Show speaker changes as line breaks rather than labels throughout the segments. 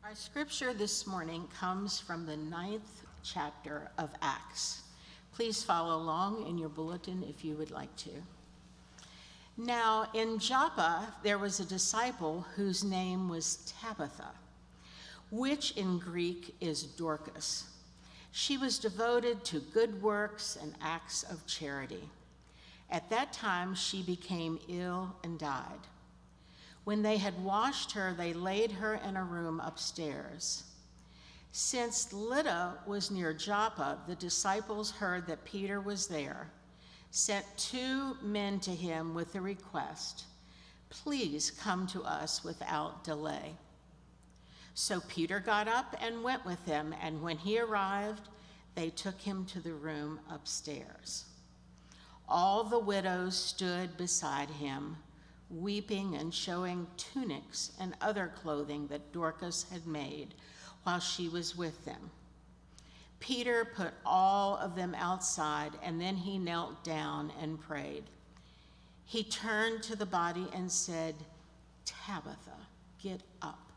Our scripture this morning comes from the 9th chapter of Acts. Please follow along in your bulletin if you would like to. Now, in Joppa, there was a disciple whose name was Tabitha, which in Greek is Dorcas. She was devoted to good works and acts of charity. At that time, she became ill and died. When they had washed her, they laid her in a room upstairs. Since Lydda was near Joppa, the disciples heard that Peter was there, sent 2 men to him with the request, "Please come to us without delay." So Peter got up and went with them, and when he arrived, they took him to the room upstairs. All the widows stood beside him, weeping and showing tunics and other clothing that Dorcas had made while she was with them. Peter put all of them outside, and then he knelt down and prayed. He turned to the body and said, "Tabitha, get up."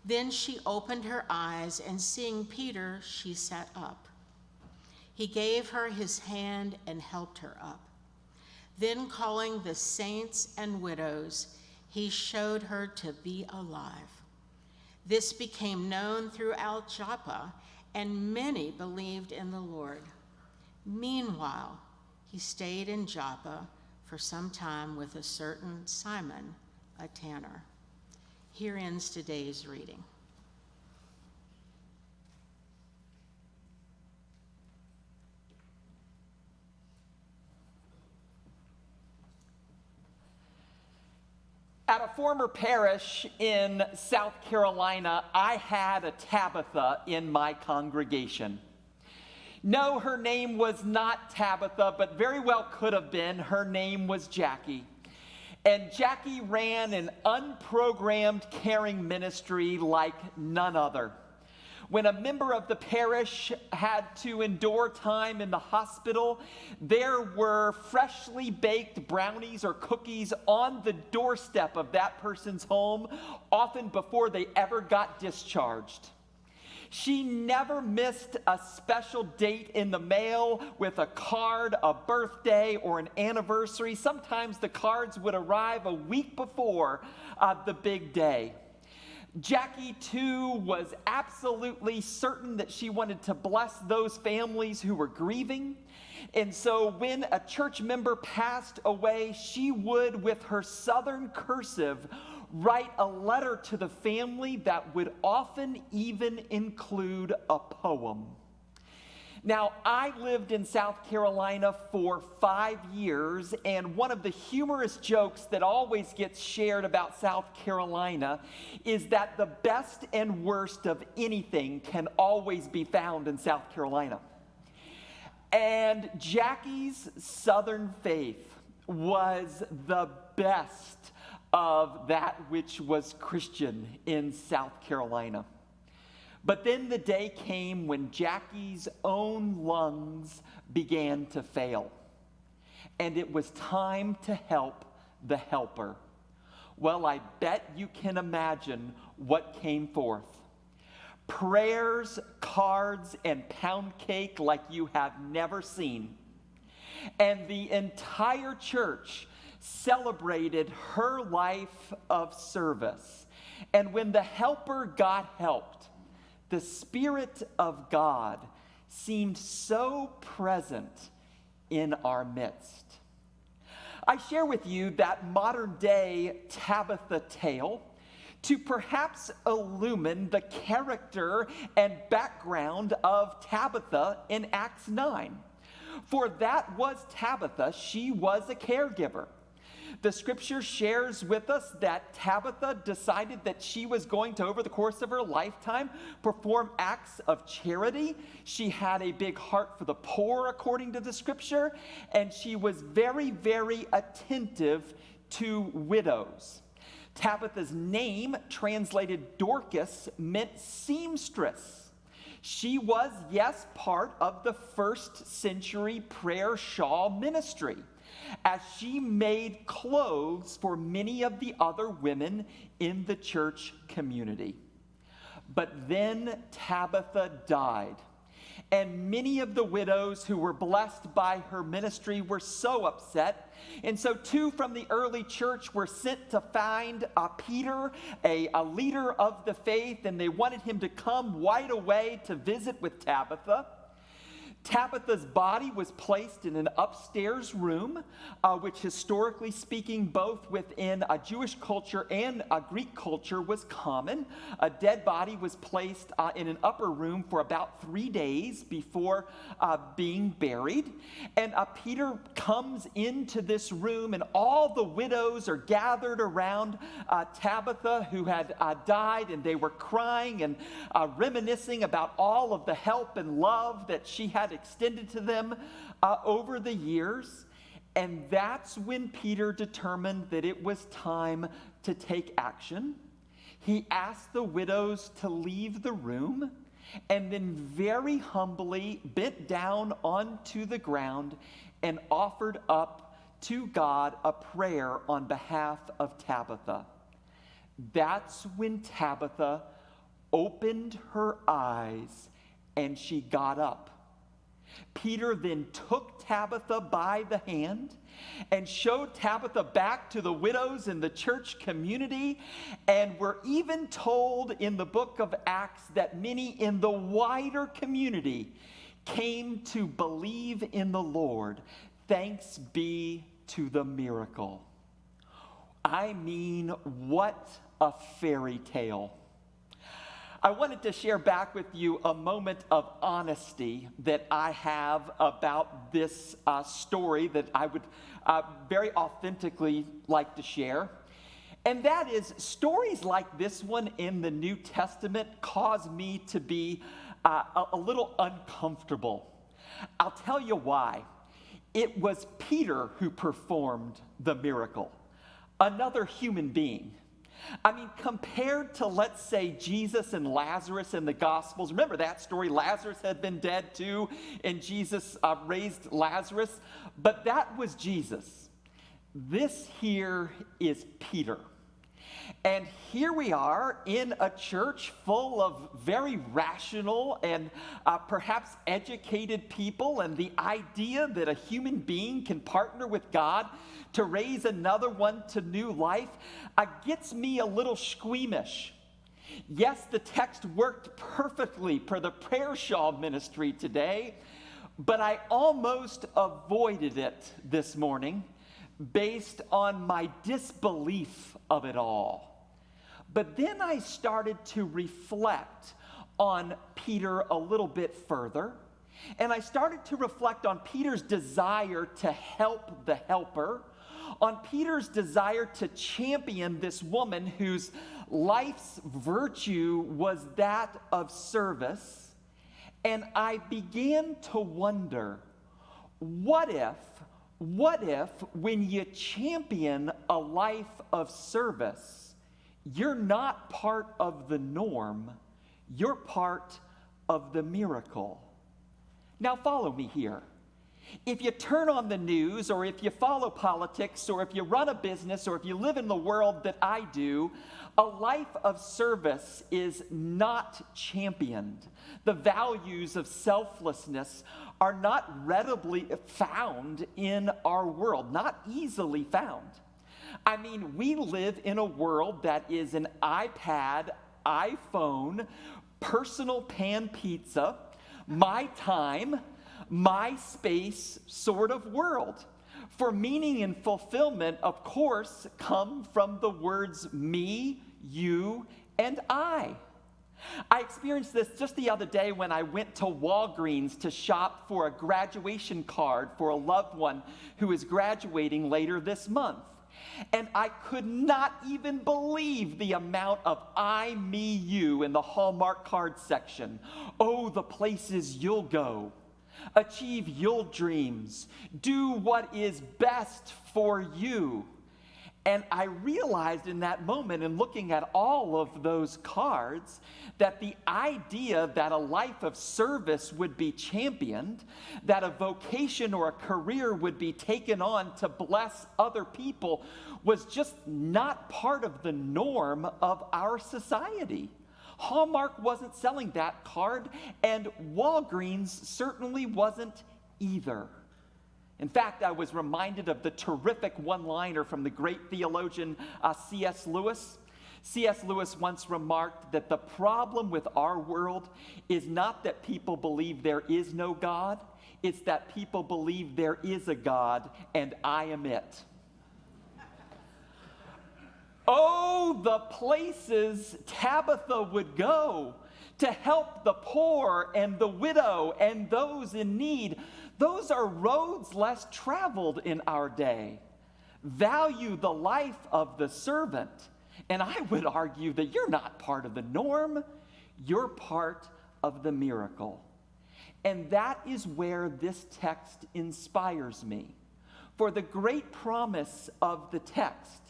Then she opened her eyes, and seeing Peter, she sat up. He gave her his hand and helped her up. Then, calling the saints and widows, he showed her to be alive. This became known throughout Joppa, and many believed in the Lord. Meanwhile, he stayed in Joppa for some time with a certain Simon, a tanner. Here ends today's reading.
At a former parish in South Carolina, I had a Tabitha in my congregation. No, her name was not Tabitha, but very well could have been. Her name was Jackie. And Jackie ran an unprogrammed caring ministry like none other. When a member of the parish had to endure time in the hospital, there were freshly baked brownies or cookies on the doorstep of that person's home, often before they ever got discharged. She never missed a special date in the mail with a card, a birthday, or an anniversary. Sometimes the cards would arrive a week before the big day. Jackie, too, was absolutely certain that she wanted to bless those families who were grieving. And so when a church member passed away, she would, with her southern cursive, write a letter to the family that would often even include a poem. Now, I lived in South Carolina for 5 years, and one of the humorous jokes that always gets shared about South Carolina is that the best and worst of anything can always be found in South Carolina. And Jackie's Southern faith was the best of that which was Christian in South Carolina. But then the day came when Jackie's own lungs began to fail, and it was time to help the helper. Well, I bet you can imagine what came forth. Prayers, cards, and pound cake like you have never seen. And the entire church celebrated her life of service. And when the helper got helped, the Spirit of God seemed so present in our midst. I share with you that modern day Tabitha tale to perhaps illumine the character and background of Tabitha in Acts 9. For that was Tabitha, she was a caregiver. The scripture shares with us that Tabitha decided that she was going to, over the course of her lifetime, perform acts of charity. She had a big heart for the poor, according to the scripture, and she was very, very attentive to widows. Tabitha's name, translated Dorcas, meant seamstress. She was, yes, part of the 1st century prayer shawl ministry, as she made clothes for many of the other women in the church community. But then Tabitha died. And many of the widows who were blessed by her ministry were so upset. And so 2 from the early church were sent to find Peter, a leader of the faith, and they wanted him to come right away to visit with Tabitha. Tabitha's body was placed in an upstairs room, which historically speaking, both within a Jewish culture and a Greek culture was common. A dead body was placed in an upper room for about 3 days before being buried. And Peter comes into this room, and all the widows are gathered around Tabitha, who had died, and they were crying and reminiscing about all of the help and love that she had extended to them over the years. And that's when Peter determined that it was time to take action. He asked the widows to leave the room, and then very humbly bent down onto the ground and offered up to God a prayer on behalf of Tabitha. That's when Tabitha opened her eyes and she got up. Peter then took Tabitha by the hand and showed Tabitha back to the widows in the church community. And we're even told in the book of Acts that many in the wider community came to believe in the Lord. Thanks be to the miracle. I mean, what a fairy tale. I wanted to share back with you a moment of honesty that I have about this story that I would very authentically like to share. And that is, stories like this one in the New Testament cause me to be a little uncomfortable. I'll tell you why. It was Peter who performed the miracle, another human being. I mean, compared to, let's say, Jesus and Lazarus in the Gospels. Remember that story? Lazarus had been dead too, and Jesus raised Lazarus. But that was Jesus. This here is Peter. And here we are in a church full of very rational and perhaps educated people, and the idea that a human being can partner with God to raise another one to new life gets me a little squeamish. Yes, the text worked perfectly for the prayer shawl ministry today, but I almost avoided it this morning based on my disbelief of it all. But then I started to reflect on Peter a little bit further, and I started to reflect on Peter's desire to help the helper, on Peter's desire to champion this woman whose life's virtue was that of service. And I began to wonder, what if when you champion a life of service, you're not part of the norm, you're part of the miracle? Now follow me here. If you turn on the news, or if you follow politics, or if you run a business, or if you live in the world that I do, a life of service is not championed. The values of selflessness are not readily found in our world, not easily found. I mean, we live in a world that is an iPad, iPhone, personal pan pizza, my time, my space sort of world. For meaning and fulfillment, of course, come from the words me, you, and I. I experienced this just the other day when I went to Walgreens to shop for a graduation card for a loved one who is graduating later this month. And I could not even believe the amount of I, me, you in the Hallmark card section. Oh, the places you'll go. Achieve your dreams. Do what is best for you. And I realized in that moment, in looking at all of those cards, that the idea that a life of service would be championed, that a vocation or a career would be taken on to bless other people, was just not part of the norm of our society. Hallmark wasn't selling that card, and Walgreens certainly wasn't either. In fact, I was reminded of the terrific one-liner from the great theologian C.S. Lewis. C.S. Lewis once remarked that the problem with our world is not that people believe there is no God, it's that people believe there is a God, and I am it. Oh, the places Tabitha would go to help the poor and the widow and those in need. Those are roads less traveled in our day. Value the life of the servant. And I would argue that you're not part of the norm, you're part of the miracle. And that is where this text inspires me. For the great promise of the text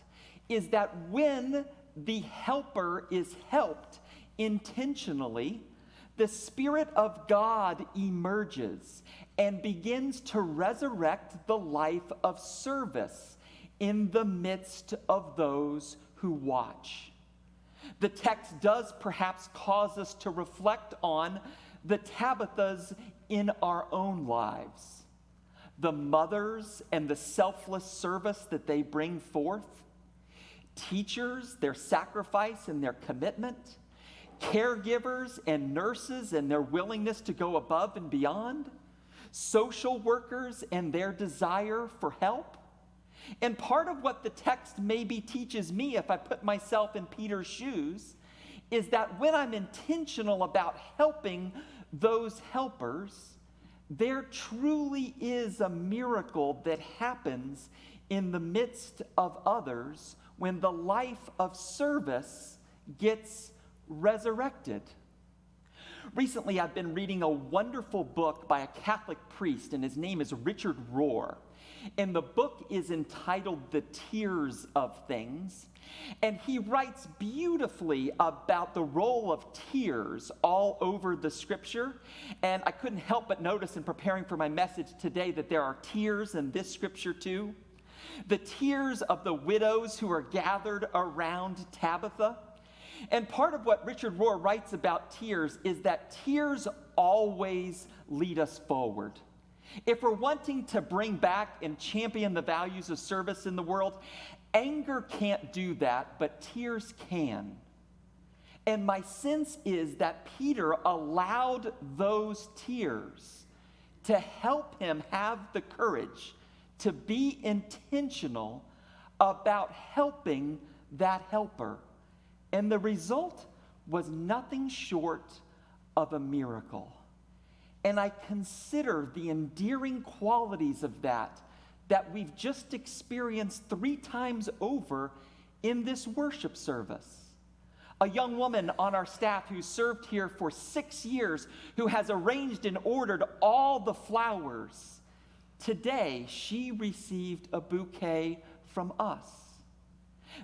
is that when the helper is helped intentionally, the Spirit of God emerges and begins to resurrect the life of service in the midst of those who watch. The text does perhaps cause us to reflect on the Tabithas in our own lives, the mothers and the selfless service that they bring forth, teachers, their sacrifice and their commitment, caregivers and nurses and their willingness to go above and beyond, social workers and their desire for help. And part of what the text maybe teaches me, if I put myself in Peter's shoes, is that when I'm intentional about helping those helpers, there truly is a miracle that happens in the midst of others when the life of service gets resurrected. Recently, I've been reading a wonderful book by a Catholic priest, and his name is Richard Rohr. And the book is entitled The Tears of Things. And he writes beautifully about the role of tears all over the scripture. And I couldn't help but notice in preparing for my message today that there are tears in this scripture too. The tears of the widows who are gathered around Tabitha. And part of what Richard Rohr writes about tears is that tears always lead us forward. If we're wanting to bring back and champion the values of service in the world, anger can't do that, but tears can. And my sense is that Peter allowed those tears to help him have the courage to be intentional about helping that helper. And the result was nothing short of a miracle. And I consider the endearing qualities of that we've just experienced 3 times over in this worship service. A young woman on our staff who served here for 6 years, who has arranged and ordered all the flowers. Today, she received a bouquet from us.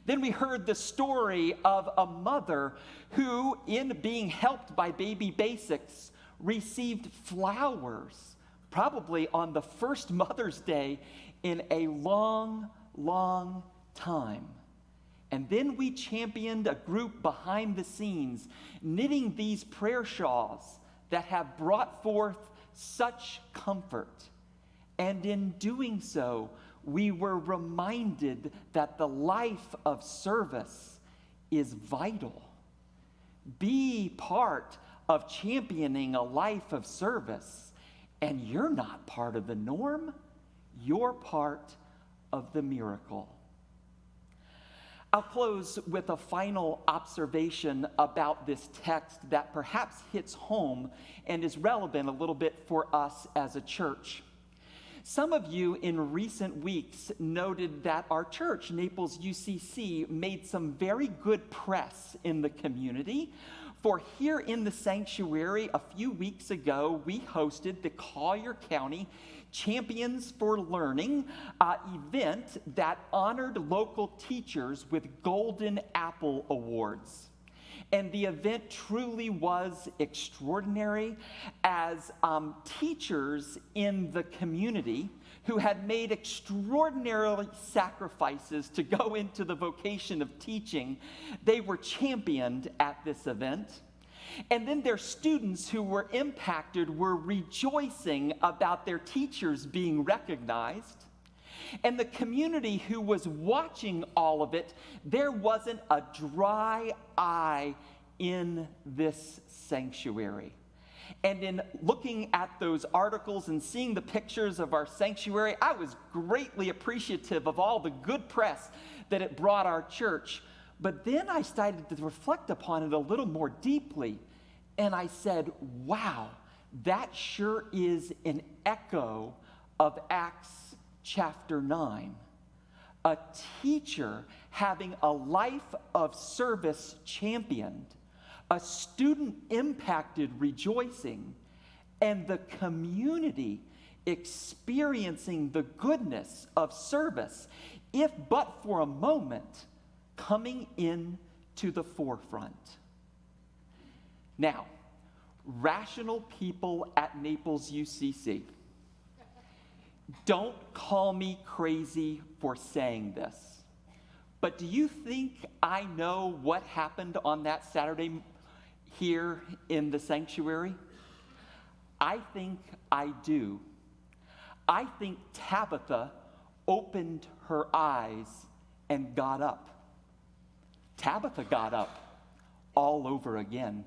Then we heard the story of a mother who, in being helped by Baby Basics, received flowers, probably on the first Mother's Day in a long, long time. And then we championed a group behind the scenes, knitting these prayer shawls that have brought forth such comfort. And in doing so, we were reminded that the life of service is vital. Be part of championing a life of service, and you're not part of the norm, you're part of the miracle. I'll close with a final observation about this text that perhaps hits home and is relevant a little bit for us as a church. Some of you in recent weeks noted that our church, Naples UCC, made some very good press in the community. For here in the sanctuary, a few weeks ago, we hosted the Collier County Champions for Learning event that honored local teachers with Golden Apple Awards. And the event truly was extraordinary, as teachers in the community who had made extraordinary sacrifices to go into the vocation of teaching, they were championed at this event. And then their students who were impacted were rejoicing about their teachers being recognized. And the community who was watching all of it, there wasn't a dry eye in this sanctuary. And in looking at those articles and seeing the pictures of our sanctuary, I was greatly appreciative of all the good press that it brought our church. But then I started to reflect upon it a little more deeply, and I said, wow, that sure is an echo of Acts chapter 9. A teacher having a life of service championed, a student impacted rejoicing, and the community experiencing the goodness of service, if but for a moment, coming in to the forefront. Now, rational people at Naples UCC, don't call me crazy for saying this, but do you think I know what happened on that Saturday here in the sanctuary? I think I do. I think Tabitha opened her eyes and got up. Tabitha got up all over again.